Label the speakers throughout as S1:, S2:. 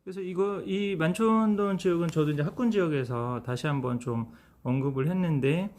S1: 그래서 이 만촌동 지역은 저도 이제 학군 지역에서 다시 한번 좀 언급을 했는데,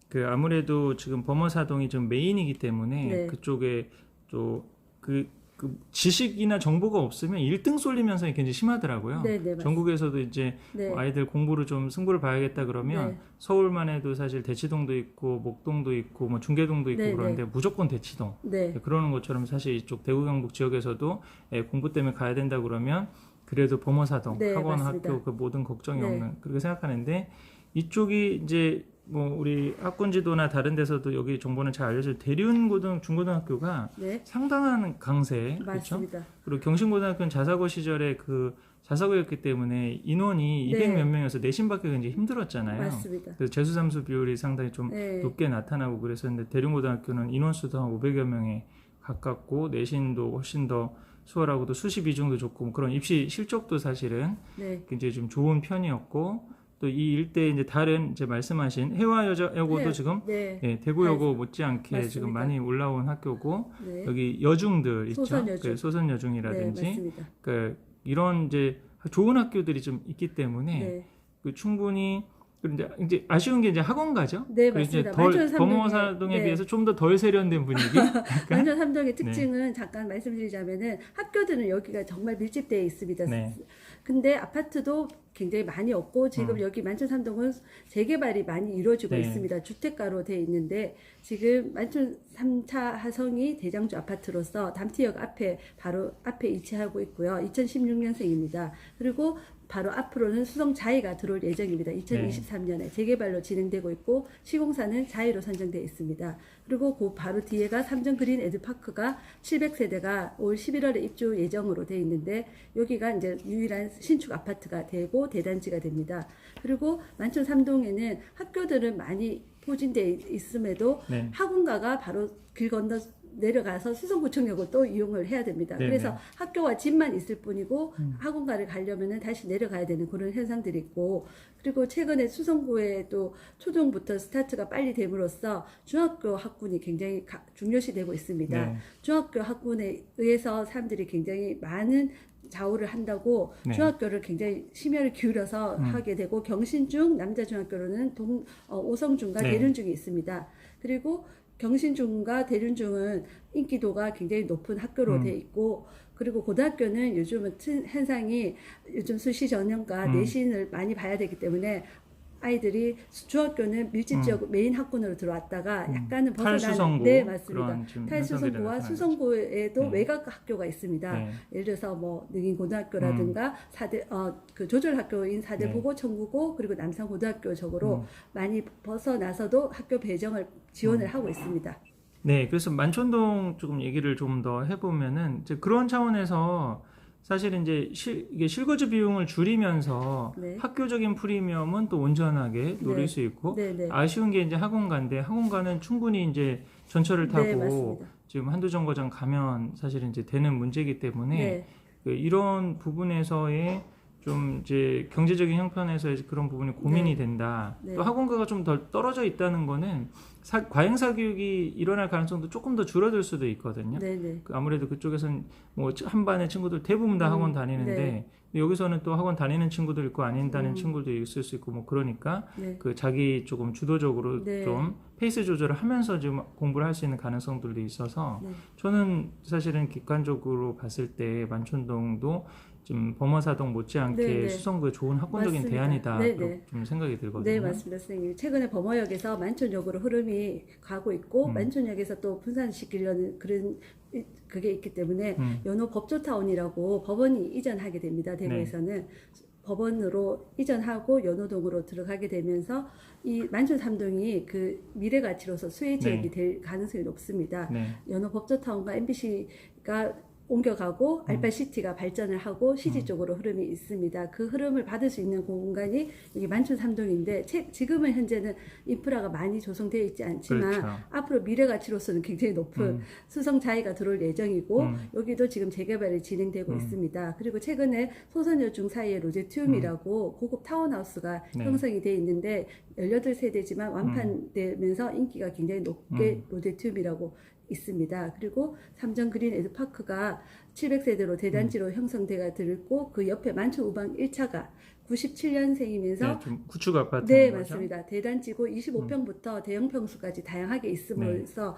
S1: 그 아무래도 지금 범어사동이 좀 메인이기 때문에
S2: 네.
S1: 그쪽에 또 그 지식이나 정보가 없으면 1등 쏠림 현상이 굉장히 심하더라고요.
S2: 네, 네, 맞습니다.
S1: 전국에서도 이제
S2: 네.
S1: 뭐 아이들 공부를 좀 승부를 봐야겠다 그러면
S2: 네.
S1: 서울만 해도 사실 대치동도 있고 목동도 있고 뭐 중계동도 있고
S2: 네,
S1: 그런데
S2: 네.
S1: 무조건 대치동.
S2: 네.
S1: 그러는 것처럼 사실 이쪽 대구 경북 지역에서도 공부 때문에 가야 된다 그러면 그래도 범어사동
S2: 네,
S1: 학원
S2: 맞습니다.
S1: 학교 그 모든 걱정이
S2: 네.
S1: 없는 그렇게 생각하는데, 이쪽이 이제 뭐 우리 학군지도나 다른 데서도 여기 정보는 잘 알려져 중고등학교가
S2: 네.
S1: 상당한 강세, 그렇죠?
S2: 맞습니다.
S1: 그리고 경신고등학교는 자사고 시절에 그 자사고였기 때문에 인원이 200 몇
S2: 네.
S1: 명이어서 내신 받기가 굉장히 힘들었잖아요.
S2: 맞습니다.
S1: 그래서 재수삼수 비율이 상당히 좀
S2: 네.
S1: 높게 나타나고 그랬었는데, 대륜고등학교는 인원수도 한 500여 명에 가깝고 내신도 훨씬 더 수월하고도 수시 비중도 좋고 뭐 그런 입시 실적도 사실은
S2: 네.
S1: 굉장히 좀 좋은 편이었고, 또 이 일대 이제 다른 이제 말씀하신 해와여고도
S2: 네.
S1: 지금
S2: 네.
S1: 대구여고 못지않게
S2: 맞습니다.
S1: 지금 많이 올라온 학교고,
S2: 네.
S1: 여기 여중들 있죠.
S2: 소선여중.
S1: 소선여중이라든지
S2: 네, 맞습니다.
S1: 이런 이제 좋은 학교들이 좀 있기 때문에
S2: 네.
S1: 충분히. 그런데 이제 아쉬운 게 이제 학원가죠.
S2: 네,
S1: 그래서 이제
S2: 맞습니다.
S1: 덜
S2: 만촌 삼동에-
S1: 범어사동에
S2: 네.
S1: 비해서 좀 더 덜 세련된 분위기.
S2: 만촌 삼동의 특징은 잠깐 말씀드리자면은 학교들은 여기가 정말 밀집되어 있습니다.
S1: 네.
S2: 근데 아파트도 굉장히 많이 없고 지금 여기 만촌 삼동은 재개발이 많이 이루어지고
S1: 네.
S2: 있습니다. 주택가로 되어 있는데 지금 만촌 3차 하성이 대장주 아파트로서 담티역 앞에 바로 앞에 위치하고 있고요. 2016년생입니다. 그리고 바로 앞으로는 수성 자이가 들어올 예정입니다. 2023년에 재개발로 진행되고 있고 시공사는 자이로 선정되어 있습니다. 그리고 그 바로 뒤에가 삼정 그린 에드파크가 700세대가 올 11월에 입주 예정으로 되어 있는데 여기가 이제 유일한 신축 아파트가 되고 대단지가 됩니다. 그리고 만촌 삼동에는 학교들은 많이 포진되어 있음에도
S1: 네.
S2: 학원가가 바로 길 건너 내려가서 수성구청역을 또 이용을 해야 됩니다.
S1: 네네.
S2: 그래서 학교와 집만 있을 뿐이고 학원가를 가려면은 다시 내려가야 되는 그런 현상들이 있고, 그리고 최근에 수성구에 또 초중부터 스타트가 빨리 됨으로써 중학교 학군이 굉장히 중요시되고 있습니다.
S1: 네.
S2: 중학교 학군에 의해서 사람들이 굉장히 많은 좌우를 한다고
S1: 네.
S2: 중학교를 굉장히 심혈을 기울여서 하게 되고, 경신중 남자 중학교로는 오성중과
S1: 네.
S2: 대륜중이 있습니다. 그리고 경신중과 대륜중은 인기도가 굉장히 높은 학교로 돼 있고, 그리고 고등학교는 요즘은 현상이 요즘 수시 전형과 내신을 많이 봐야 되기 때문에 아이들이 중학교는 밀집 지역 메인 학군으로 들어왔다가 약간은 벗어나는,
S1: 탈수성고,
S2: 네, 맞습니다.
S1: 그런 지금
S2: 탈수성고와
S1: 현상들이
S2: 수성고에도
S1: 네.
S2: 외곽 학교가 있습니다.
S1: 네.
S2: 예를 들어서 뭐 능인고등학교라든가 그 조절학교인 사대
S1: 네.
S2: 보고 청구고 그리고 남산고등학교적으로 많이 벗어나서도 학교 배정을 지원을 하고 있습니다.
S1: 네, 그래서 만촌동 조금 얘기를 좀 더 해보면은 이제 그런 차원에서 사실은 이제 이게 실거주 비용을 줄이면서
S2: 네.
S1: 학교적인 프리미엄은 또 온전하게 노릴
S2: 네.
S1: 수 있고,
S2: 네, 네.
S1: 아쉬운 게 이제 학원가인데 학원가는 충분히 이제 전철을 타고
S2: 네, 맞습니다.
S1: 지금 한두 정거장 가면 사실은 이제 되는 문제이기 때문에
S2: 네.
S1: 이런 부분에서의 좀 이제 경제적인 형편에서 그런 부분이 고민이
S2: 네.
S1: 된다.
S2: 네.
S1: 또 학원가가 좀 덜 떨어져 있다는 거는 과잉사 교육이 일어날 가능성도 조금 더 줄어들 수도 있거든요.
S2: 네네.
S1: 아무래도 그쪽에서는 뭐 한 반의 친구들 대부분 다 학원 다니는데
S2: 네.
S1: 근데 여기서는 또 학원 다니는 친구들 있고 아닌 다니는 친구들도 있을 수 있고 뭐 그러니까
S2: 네.
S1: 그 자기 조금 주도적으로
S2: 네.
S1: 좀 페이스 조절을 하면서 지금 공부를 할 수 있는 가능성들도 있어서
S2: 네. 저는
S1: 사실은 객관적으로 봤을 때 만촌동도 좀 범어사동 못지않게
S2: 네, 네.
S1: 수성구의 좋은 학군적인
S2: 맞습니다.
S1: 대안이다
S2: 네,
S1: 그렇게
S2: 네.
S1: 좀 생각이 들거든요.
S2: 네, 맞습니다, 선생님. 최근에 범어역에서 만촌역으로 흐름이 가고 있고 만촌역에서 또 분산시키려는 그런 그게 있기 때문에 연호 법조타운이라고 법원이 이전하게 됩니다. 대구에서는 법원으로 이전하고 연호동으로 들어가게 되면서 이 만촌 삼동이 그 미래 가치로서 수혜 지역이
S1: 네.
S2: 될 가능성이 높습니다.
S1: 네.
S2: 연호 법조타운과 MBC가 옮겨가고 알파시티가 발전을 하고 CG 쪽으로 흐름이 있습니다. 그 흐름을 받을 수 있는 공간이 여기 만촌 삼동인데 지금은 현재는 인프라가 많이 조성되어 있지 않지만
S1: 그렇죠.
S2: 앞으로 미래 가치로서는 굉장히 높은 수성 자이가 들어올 예정이고 여기도 지금 재개발이 진행되고 있습니다. 그리고 최근에 소선여중 사이에 로제튬이라고 고급 타운하우스가
S1: 네.
S2: 형성이 되어 있는데 18세대지만 완판되면서 인기가 굉장히 높게 로제튬이라고 있습니다. 그리고 삼정 그린 에드파크가 700세대로 대단지로 형성돼가 들고 그 옆에 만촌 우방 1차가 97년생이면서
S1: 네, 좀 구축 아파트.
S2: 네, 맞습니다. 대단지고 25평부터 대형 평수까지 다양하게 있음으로써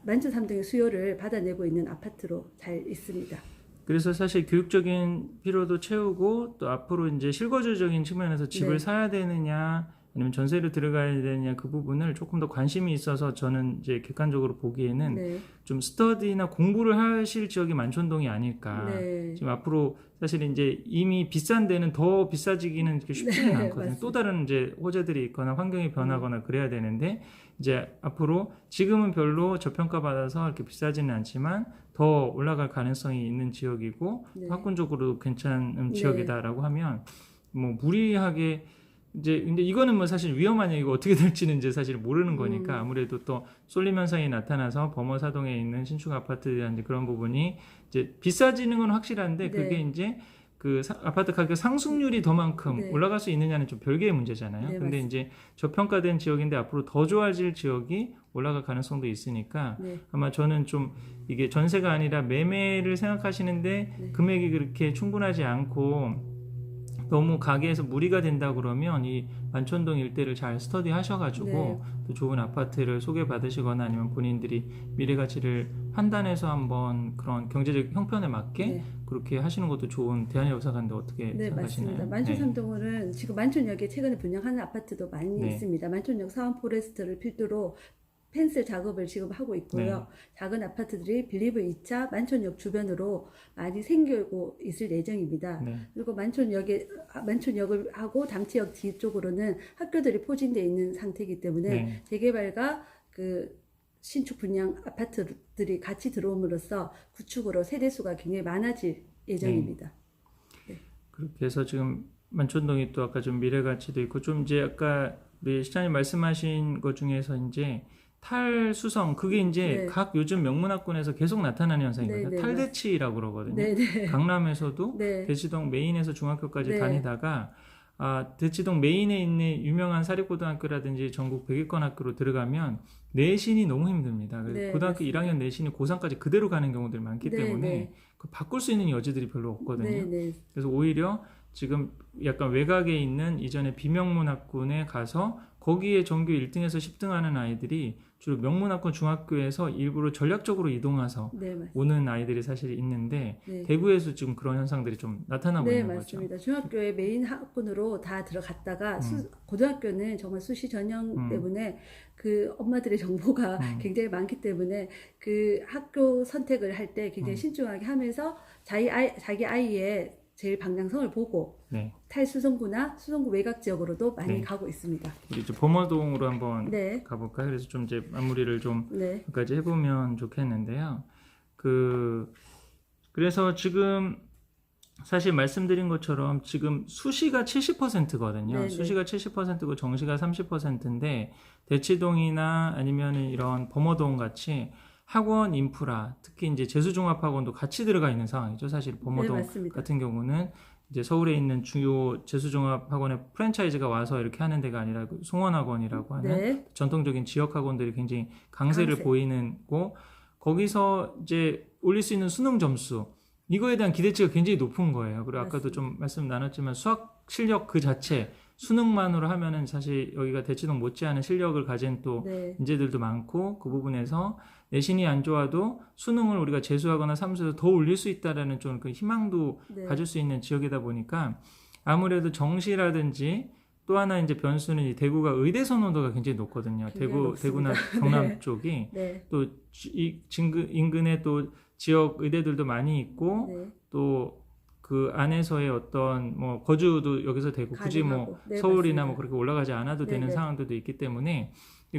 S2: 만촌 3동의 수요를 받아내고 있는 아파트로 잘 있습니다.
S1: 그래서 사실 교육적인 필요도 채우고 또 앞으로 이제 실거주적인 측면에서 집을
S2: 네.
S1: 사야 되느냐 아니면 전세로 들어가야 되느냐 그 부분을 조금 더 관심이 있어서 저는 이제 객관적으로 보기에는
S2: 네.
S1: 좀 스터디나 공부를 하실 지역이 만촌동이 아닐까.
S2: 네.
S1: 지금 앞으로 사실 이제 이미 비싼 데는 더 비싸지기는 이렇게 쉽지는
S2: 네,
S1: 않거든요.
S2: 맞습니다.
S1: 또 다른 이제 호재들이 있거나 환경이 변하거나 그래야 되는데 이제 앞으로 지금은 별로 저평가 받아서 이렇게 비싸지는 않지만 더 올라갈 가능성이 있는 지역이고
S2: 네.
S1: 학군적으로도 괜찮은
S2: 네.
S1: 지역이다라고 하면 뭐 무리하게 이제 근데 이거는 뭐 사실 위험한 얘기고 어떻게 될지는 이제 사실 모르는 거니까 아무래도 또 쏠림 현상이 나타나서 범어사동에 있는 신축 아파트에 대한 이제 그런 부분이 이제 비싸지는 건 확실한데
S2: 네.
S1: 그게 이제 그 아파트 가격 상승률이 더만큼
S2: 네.
S1: 올라갈 수 있느냐는 좀 별개의 문제잖아요.
S2: 네,
S1: 근데
S2: 맞습니다.
S1: 이제 저평가된 지역인데 앞으로 더 좋아질 지역이 올라갈 가능성도 있으니까
S2: 네.
S1: 아마 저는 좀 이게 전세가 아니라 매매를 생각하시는데
S2: 네.
S1: 금액이 그렇게 충분하지 않고 너무 가게에서 무리가 된다 그러면 이 만촌동 일대를 잘 스터디 하셔가지고
S2: 네.
S1: 또 좋은 아파트를 소개받으시거나 아니면 본인들이 미래 가치를 판단해서 한번 그런 경제적 형편에 맞게
S2: 네.
S1: 그렇게 하시는 것도 좋은 대안이라고 생각하는데 어떻게
S2: 네,
S1: 생각하시나요?
S2: 맞습니다. 만촌 삼동은 지금 만촌역에 최근에 분양하는 아파트도 많이
S1: 네.
S2: 있습니다. 만촌역 사원 포레스트를 필두로 펜슬 작업을 지금 하고 있고요. 작은 아파트들이 빌리브 2차 만촌역 주변으로 많이 생기고 있을 예정입니다.
S1: 네.
S2: 그리고 만촌역을 하고 담티역 뒤쪽으로는 학교들이 포진되어 있는 상태이기 때문에
S1: 네.
S2: 재개발과 그 신축 분양 아파트들이 같이 들어옴으로써 구축으로 세대수가 굉장히 많아질 예정입니다.
S1: 그렇게 해서 지금 만촌동이 또 아까 좀 미래 가치도 있고 좀 이제 아까 우리 시장님 말씀하신 것 중에서 이제 탈수성 그게 이제
S2: 네.
S1: 각 요즘 명문학군에서 계속 나타나는 현상이거든요.
S2: 네, 네,
S1: 탈대치라고 그러거든요.
S2: 네, 네.
S1: 강남에서도
S2: 네.
S1: 대치동 메인에서 중학교까지
S2: 네.
S1: 다니다가 대치동 메인에 있는 유명한 사립고등학교라든지 전국 100위권 학교로 들어가면 내신이 너무 힘듭니다. 그래서
S2: 네,
S1: 고등학교
S2: 맞습니다.
S1: 1학년 내신이 고3까지 그대로 가는 경우들이 많기
S2: 네,
S1: 때문에
S2: 네.
S1: 그 바꿀 수 있는 여지들이 별로 없거든요.
S2: 네, 네.
S1: 그래서 오히려 지금 약간 외곽에 있는 이전에 비명문학군에 가서 거기에 전교 1등에서 10등 하는 아이들이 주로 명문학군 중학교에서 일부러 전략적으로 이동해서
S2: 네, 맞습니다.
S1: 오는 아이들이 사실 있는데
S2: 네.
S1: 대구에서 지금 그런 현상들이 좀 나타나고
S2: 네,
S1: 있는 거죠.
S2: 맞습니다. 중학교에 메인 학군으로 다 들어갔다가 고등학교는 정말 수시 전형 때문에 그 엄마들의 정보가 굉장히 많기 때문에 그 학교 선택을 할 때 굉장히 신중하게 하면서 자기 아이의 제일 방향성을 보고
S1: 네.
S2: 탈수성구나 수성구 외곽 지역으로도 많이
S1: 네.
S2: 가고 있습니다.
S1: 우리 이제 범어동으로 한번
S2: 네.
S1: 가볼까요? 그래서 좀 이제 마무리를 좀
S2: 네.
S1: 여기까지 해보면 좋겠는데요. 그래서 지금 사실 말씀드린 것처럼 지금 수시가 70%거든요.
S2: 네네.
S1: 수시가 70%고 정시가 30%인데 대치동이나 아니면 이런 범어동 같이 학원 인프라, 특히 이제 재수종합학원도 같이 들어가 있는 상황이죠. 사실 범어동
S2: 네, 맞습니다.
S1: 같은 경우는 이제 서울에 있는 주요 재수종합학원의 프랜차이즈가 와서 이렇게 하는 데가 아니라 송원학원이라고 하는
S2: 네.
S1: 전통적인 지역학원들이 굉장히 강세를
S2: 강세.
S1: 보이는 거 거기서 이제 올릴 수 있는 수능 점수 이거에 대한 기대치가 굉장히 높은 거예요. 그리고 아까도
S2: 맞습니다.
S1: 좀 말씀 나눴지만 수학 실력 그 자체 수능만으로 하면은 사실 여기가 대치동 못지않은 실력을 가진 또
S2: 네.
S1: 인재들도 많고 그 부분에서 내신이 안 좋아도 수능을 우리가 재수하거나 삼수해서 더 올릴 수 있다라는 좀 그 희망도
S2: 네.
S1: 가질 수 있는 지역이다 보니까 아무래도 정시라든지 또 하나 이제 변수는 이 대구가 의대 선호도가 굉장히 높거든요.
S2: 굉장히 높습니다.
S1: 대구나 경남
S2: 네.
S1: 쪽이
S2: 네.
S1: 또 인근에 또 지역 의대들도 많이 있고
S2: 네.
S1: 또 그 안에서의 어떤 뭐 거주도 여기서 되고 굳이 뭐
S2: 가능하고. 네,
S1: 서울이나
S2: 맞습니다.
S1: 뭐 그렇게 올라가지 않아도
S2: 네,
S1: 되는
S2: 네.
S1: 상황들도 있기 때문에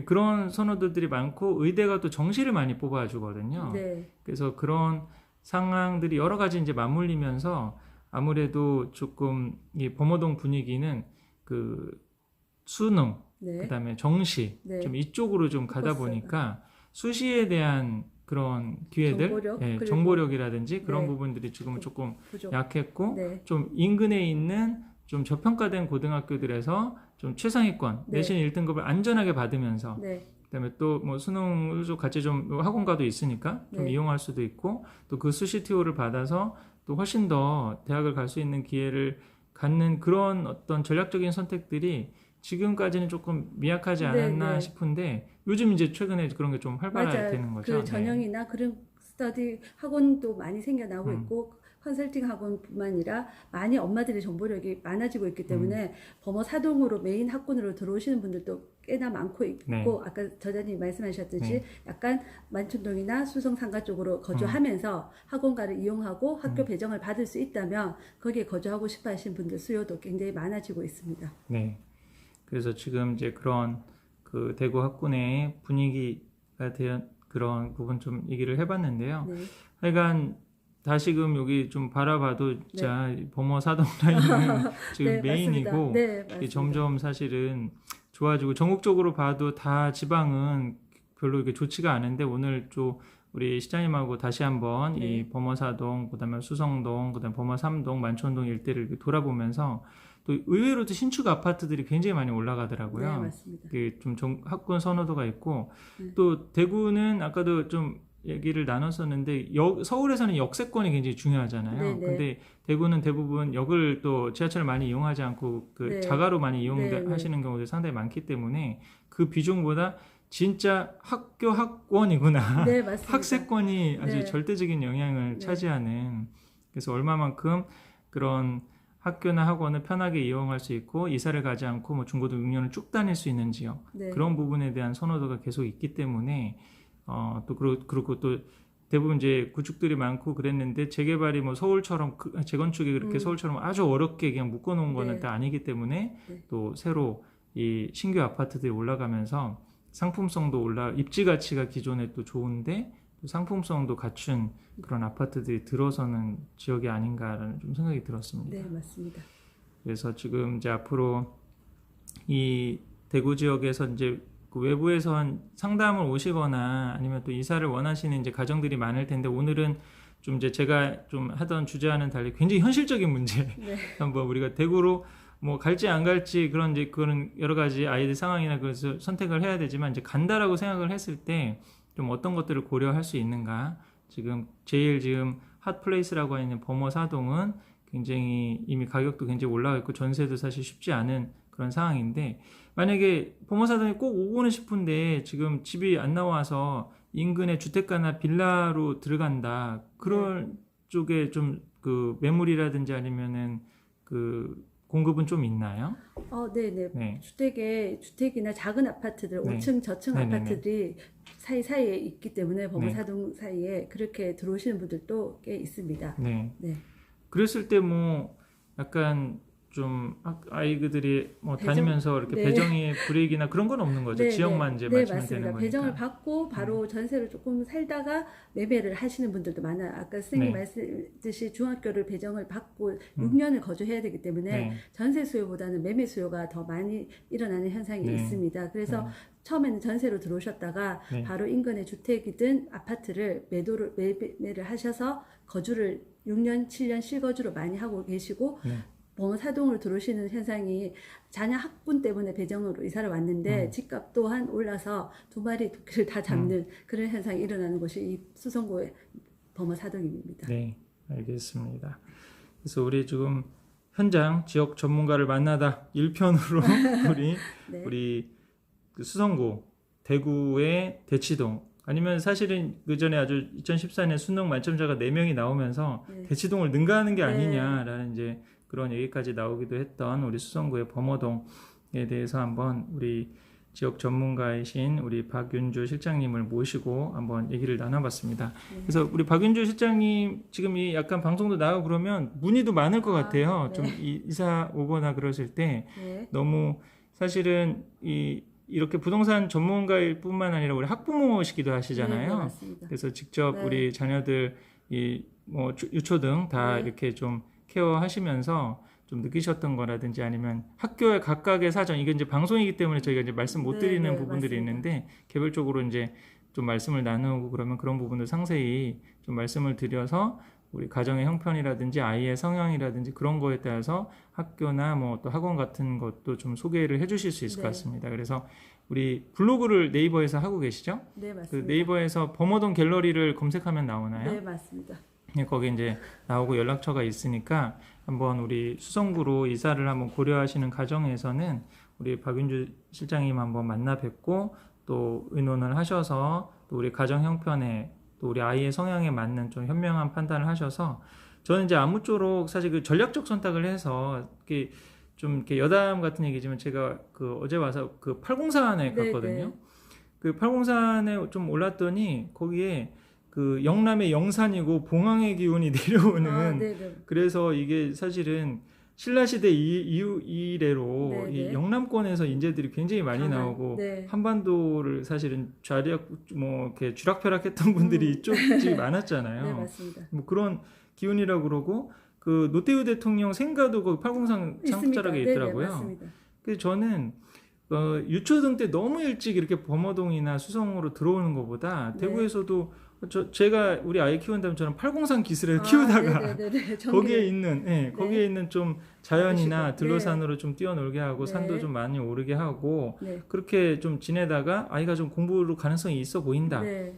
S1: 그런 선호도들이 많고 의대가 또 정시를 많이 뽑아주거든요.
S2: 네.
S1: 그래서 그런 상황들이 여러 가지 이제 맞물리면서 아무래도 조금 이 범어동 분위기는 그 수능,
S2: 네.
S1: 그다음에 정시
S2: 네.
S1: 좀 이쪽으로 좀 가다
S2: 포커스가.
S1: 보니까 수시에 대한 그런 기회들,
S2: 정보력,
S1: 예,
S2: 그리고-
S1: 정보력이라든지 그런
S2: 네.
S1: 부분들이 지금은 조금
S2: 부족.
S1: 약했고
S2: 네.
S1: 좀 인근에 있는 좀 저평가된 고등학교들에서 좀 최상위권
S2: 네.
S1: 내신 1등급을 안전하게 받으면서
S2: 네.
S1: 그다음에 또 뭐 수능을 좀 같이 좀 학원가도 있으니까 좀
S2: 네.
S1: 이용할 수도 있고 또 그 수시티오를 받아서 또 훨씬 더 대학을 갈 수 있는 기회를 갖는 그런 어떤 전략적인 선택들이 지금까지는 조금 미약하지
S2: 네,
S1: 않았나
S2: 네.
S1: 싶은데 요즘 이제 최근에 그런 게 좀
S2: 맞아요.
S1: 활발화되는 거죠.
S2: 그 전형이나 그런 스터디 학원도 많이 생겨나고
S1: 음.
S2: 있고 컨설팅 학원뿐만 아니라 많이 엄마들의 정보력이 많아지고 있기 때문에 범어 사동으로 메인 학군으로 들어오시는 분들도 꽤나 많고 있고
S1: 네.
S2: 아까 저자님이 말씀하셨듯이
S1: 네.
S2: 약간 만촌동이나 수성 상가 쪽으로 거주하면서 학원가를 이용하고 학교 배정을 받을 수 있다면 거기에 거주하고 싶어 하시는 분들 수요도 굉장히 많아지고 있습니다.
S1: 네. 그래서 지금 이제 그런 그 대구 학군의 분위기가 대한 그런 부분 좀 얘기를 해봤는데요.
S2: 네.
S1: 하여간 다시금 여기 좀 바라봐도 진짜 범어 사동 라인은 지금
S2: 네,
S1: 메인이고
S2: 맞습니다. 네,
S1: 이게
S2: 맞습니다.
S1: 점점 사실은 좋아지고 전국적으로 봐도 다 지방은 별로 이렇게 좋지가 않은데 오늘 좀 우리 시장님하고 다시 한번
S2: 네.
S1: 이 범어사동, 그다음에 수성동, 그다음에 범어삼동, 만촌동 일대를 이렇게 돌아보면서 또 의외로도 신축 아파트들이 굉장히 많이
S2: 네,
S1: 올라가더라고요.
S2: 맞습니다.
S1: 좀 학군 선호도가 있고
S2: 네.
S1: 또 대구는 아까도 좀 얘기를 나눴었는데 서울에서는 역세권이 굉장히 중요하잖아요.
S2: 네, 네.
S1: 근데 대구는 대부분 역을 또 지하철을 많이 이용하지 않고 그
S2: 네.
S1: 자가로 많이
S2: 네,
S1: 이용하시는 경우들이 상당히 많기 때문에 그 비중보다 진짜 학교 학원이구나.
S2: 네, 맞습니다.
S1: 학세권이 아주
S2: 네.
S1: 절대적인 영향을
S2: 네.
S1: 차지하는 그래서 얼마만큼 그런 학교나 학원을 편하게 이용할 수 있고 이사를 가지 않고 뭐 중고등 6년을 쭉 다닐 수 있는 지역
S2: 네.
S1: 그런 부분에 대한 선호도가 계속 있기 때문에 또 그리고 또 대부분 이제 구축들이 많고 그랬는데 재개발이 뭐 서울처럼 재건축이 그렇게 서울처럼 아주 어렵게 그냥 묶어놓은 거는
S2: 네.
S1: 다 아니기 때문에
S2: 네.
S1: 또 새로 이 신규 아파트들이 올라가면서 상품성도 입지 가치가 기존에 또 좋은데 또 상품성도 갖춘 그런 아파트들이 들어서는 지역이 아닌가라는 좀 생각이 들었습니다.
S2: 네, 맞습니다.
S1: 그래서 지금 이제 앞으로 이 대구 지역에서 이제 그 외부에서 한 상담을 오시거나 아니면 또 이사를 원하시는 이제 가정들이 많을 텐데 오늘은 좀 이제 제가 좀 하던 주제와는 달리 굉장히 현실적인 문제
S2: 네.
S1: 한번 우리가 대구로 뭐 갈지 안 갈지 그런 이제 그런 여러 가지 아이들 상황이나 그래서 선택을 해야 되지만 이제 간다라고 생각을 했을 때 좀 어떤 것들을 고려할 수 있는가 지금 제일 지금 핫플레이스라고 하는 범어사동은 굉장히 이미 가격도 굉장히 올라가 있고 전세도 사실 쉽지 않은 그런 상황인데 만약에 범어사동에 꼭 오고는 싶은데 지금 집이 안 나와서 인근의 주택가나 빌라로 들어간다 그런 쪽에 좀 그 매물이라든지 아니면은 그 공급은 좀 있나요?
S2: 네네.
S1: 네.
S2: 주택이나 작은 아파트들,
S1: 네.
S2: 5층 저층
S1: 네네네.
S2: 아파트들이 사이사이에 있기 때문에 범어사동 사이에 그렇게 들어오시는 분들도 꽤 있습니다.
S1: 네.
S2: 네.
S1: 그랬을 때 뭐 약간 좀 아이들이 뭐
S2: 배정?
S1: 다니면서 이렇게
S2: 네.
S1: 배정의 불이익이나 그런 건 없는 거죠. 지역만 이제 맞추면
S2: 맞습니다.
S1: 되는 거니까.
S2: 배정을 받고 바로 전세로 조금 살다가 매매를 하시는 분들도 많아요. 아까 선생님
S1: 네.
S2: 말씀드렸듯이 중학교를 배정을 받고 6년을 거주해야 되기 때문에
S1: 네.
S2: 전세 수요보다는 매매 수요가 더 많이 일어나는 현상이
S1: 네.
S2: 있습니다. 그래서 처음에는 전세로 들어오셨다가
S1: 네.
S2: 바로 인근의 주택이든 아파트를 매매를 하셔서 거주를 6년, 7년 실거주로 많이 하고 계시고
S1: 네.
S2: 범어사동으로 들어오시는 현상이 자녀 학군 때문에 배정으로 이사를 왔는데 집값 또한 올라서 두 마리 토끼를 다 잡는 그런 현상이 일어나는 곳이 이 수성구의 범어사동입니다.
S1: 네, 알겠습니다. 그래서 우리 지금 현장 지역 전문가를 만나다 1편으로
S2: 네.
S1: 우리 그 수성구 대구의 대치동 아니면 사실은 그 전에 아주 2014년 수능 만점자가 4명이 나오면서
S2: 네.
S1: 대치동을 능가하는 게
S2: 네.
S1: 아니냐라는 이제 그런 얘기까지 나오기도 했던 우리 수성구의 범어동에 대해서 한번 우리 지역 전문가이신 우리 박윤주 실장님을 모시고 한번 얘기를 나눠봤습니다. 그래서 우리 박윤주 실장님 지금 이 약간 방송도 나가고 그러면 문의도 많을 것 같아요.
S2: 네.
S1: 좀 이사 오거나 그러실 때
S2: 네.
S1: 너무 사실은 이렇게 부동산 전문가일 뿐만 아니라 우리 학부모시기도
S2: 네,
S1: 하시잖아요.
S2: 맞습니다.
S1: 그래서 직접
S2: 네.
S1: 우리 자녀들 뭐 유초등 다
S2: 네.
S1: 이렇게 좀 케어하시면서 좀 느끼셨던 거라든지 아니면 학교의 각각의 사정 이게 이제 방송이기 때문에 저희가 이제 말씀 못
S2: 네,
S1: 드리는
S2: 네,
S1: 부분들이
S2: 맞습니다.
S1: 있는데 개별적으로 이제 좀 말씀을 나누고 그러면 그런 부분들 상세히 좀 말씀을 드려서 우리 가정의 형편이라든지 아이의 성향이라든지 그런 거에 따라서 학교나 뭐 또 학원 같은 것도 좀 소개를 해주실 수 있을
S2: 네.
S1: 것 같습니다. 그래서 우리 블로그를 네이버에서 하고 계시죠?
S2: 네,
S1: 그
S2: 맞습니다.
S1: 네이버에서 범어동 갤러리를 검색하면 나오나요?
S2: 네, 맞습니다.
S1: 네, 거기 이제 나오고 연락처가 있으니까 한번 우리 수성구로 이사를 한번 고려하시는 가정에서는 우리 박윤주 실장님 한번 만나 뵙고 또 의논을 하셔서 또 우리 가정 형편에 또 우리 아이의 성향에 맞는 좀 현명한 판단을 하셔서 저는 이제 아무쪼록 사실 그 전략적 선택을 해서 이렇게 좀 이렇게 여담 같은 얘기지만 제가 그 어제 와서 그 팔공산에
S2: 네,
S1: 갔거든요.
S2: 네.
S1: 그 팔공산에 좀 올랐더니 거기에 그 영남의 영산이고 봉황의 기운이 내려오는
S2: 아, 네, 네.
S1: 그래서 이게 사실은 신라시대 이래로
S2: 네,
S1: 이
S2: 네.
S1: 영남권에서 인재들이 굉장히 많이
S2: 강한,
S1: 나오고
S2: 네.
S1: 한반도를 사실은 좌리약 뭐 이렇게 쥐락펴락했던 분들이 이쪽이 많았잖아요.
S2: 네, 맞습니다.
S1: 뭐 그런 기운이라고 그러고 그 노태우 대통령 생가도 거기 팔공산 상자락에
S2: 있습니다.
S1: 있더라고요.
S2: 네, 네, 맞습니다.
S1: 그래서 저는 유초등 때 너무 일찍 이렇게 범어동이나 수성으로 들어오는 것보다
S2: 네.
S1: 대구에서도 제가 우리 아이 키운다면 저는 팔공산 기술을
S2: 아,
S1: 키우다가
S2: 네, 네, 네, 네.
S1: 거기에 있는
S2: 네.
S1: 거기에 있는 좀 자연이나
S2: 그러시고,
S1: 들로산으로 좀 뛰어놀게 하고
S2: 네.
S1: 산도 좀 많이 오르게 하고
S2: 네.
S1: 그렇게 좀 지내다가 아이가 좀 공부로 가능성이 있어 보인다.
S2: 네.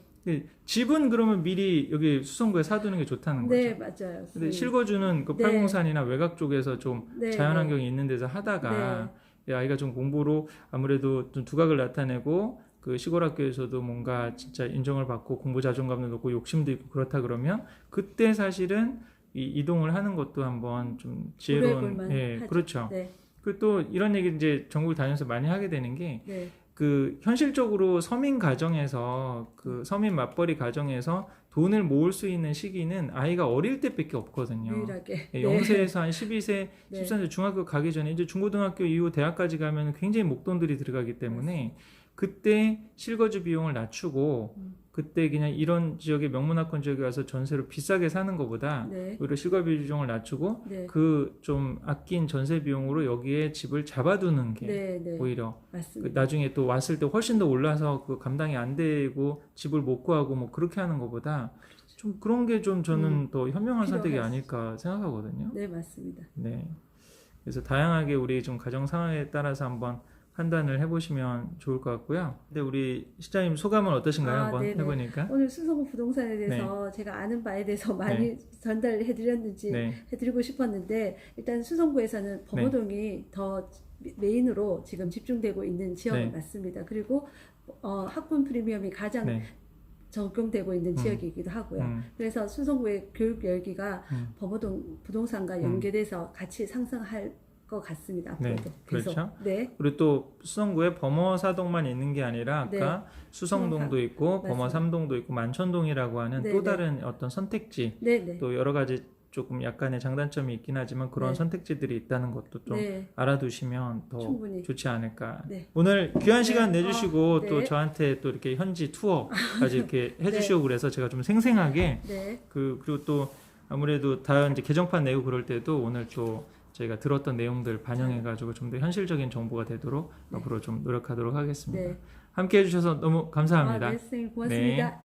S1: 집은 그러면 미리 여기 수성구에 사두는 게 좋다는 거죠.
S2: 네, 맞아요.
S1: 근데 실거주는 그
S2: 네.
S1: 팔공산이나 외곽 쪽에서 좀
S2: 네,
S1: 자연환경이 있는 데서 하다가 이 아이가 좀 공부로 아무래도 좀 두각을 나타내고 그 시골 학교에서도 뭔가 진짜 인정을 받고 공부 자존감도 높고 욕심도 있고 그렇다 그러면 그때 사실은 이 이동을 하는 것도 한번 좀 지혜로운
S2: 하죠.
S1: 그렇죠.
S2: 네.
S1: 그리고 또 이런 얘기 이제 전국을 다니면서 많이 하게 되는 게
S2: 네.
S1: 그 현실적으로 서민 가정에서 그 서민 맞벌이 가정에서 돈을 모을 수 있는 시기는 아이가 어릴 때밖에 없거든요.
S2: 유일하게.
S1: 예, 0세에서 한 12세,
S2: 네.
S1: 13세 중학교 가기 전에 이제 중고등학교 이후 대학까지 가면 굉장히 목돈들이 들어가기 때문에 그때 실거주 비용을 낮추고 그때 그냥 이런 지역의 명문학권 지역에 와서 전세로 비싸게 사는 것보다
S2: 네.
S1: 오히려 실거주 비용을 낮추고
S2: 네.
S1: 그 좀 아낀 전세 비용으로 여기에 집을 잡아두는 게
S2: 네, 네.
S1: 오히려 그
S2: 맞습니다.
S1: 나중에 또 왔을 때 훨씬 더 올라서 그 감당이 안 되고 집을 못 구하고 뭐 그렇게 하는 것보다 좀 그런 게 좀 저는 더 현명한 선택이
S2: 필요하지.
S1: 아닐까 생각하거든요.
S2: 네, 맞습니다.
S1: 네. 그래서 다양하게 우리 좀 가정 상황에 따라서 한번 판단을 해보시면 좋을 것 같고요. 근데 우리 시장님 소감은 어떠신가요?
S2: 아,
S1: 한번
S2: 네네.
S1: 해보니까.
S2: 오늘 수성구 부동산에 대해서 제가 아는 바에 대해서 많이 전달을 해드렸는지
S1: 네.
S2: 해드리고 싶었는데 일단 수성구에서는 범어동이 더 메인으로 지금 집중되고 있는 지역은
S1: 네.
S2: 맞습니다. 그리고 학군 프리미엄이 가장
S1: 네.
S2: 적용되고 있는 지역이기도 하고요. 그래서 수성구의 교육 열기가 범어동 부동산과 연계돼서 같이 상승할 것 같습니다.
S1: 네,
S2: 앞으로도 계속.
S1: 그렇죠.
S2: 네.
S1: 그리고 또 수성구에 범어사동만 있는 게 아니라 아까 수성동도 있고
S2: 맞습니다.
S1: 범어삼동도 있고 만천동이라고 하는
S2: 네,
S1: 또
S2: 네.
S1: 다른 어떤 선택지
S2: 네, 네.
S1: 또 여러 가지 조금 약간의 장단점이 있긴 하지만 그런
S2: 네.
S1: 선택지들이 있다는 것도 좀
S2: 네.
S1: 알아두시면 더
S2: 충분히.
S1: 좋지 않을까.
S2: 네.
S1: 오늘 귀한 시간
S2: 네.
S1: 내주시고
S2: 네.
S1: 또 저한테 또 이렇게 현지 투어까지 이렇게 해주시고 그래서 제가 좀 생생하게
S2: 네.
S1: 그리고 또 아무래도 다 이제 개정판 내고 그럴 때도 오늘 또 저희가 들었던 내용들 반영해가지고 좀 더 현실적인 정보가 되도록 앞으로 좀 노력하도록 하겠습니다.
S2: 네.
S1: 함께 해주셔서 너무 감사합니다.
S2: 네, 선생님 고맙습니다.
S1: 네.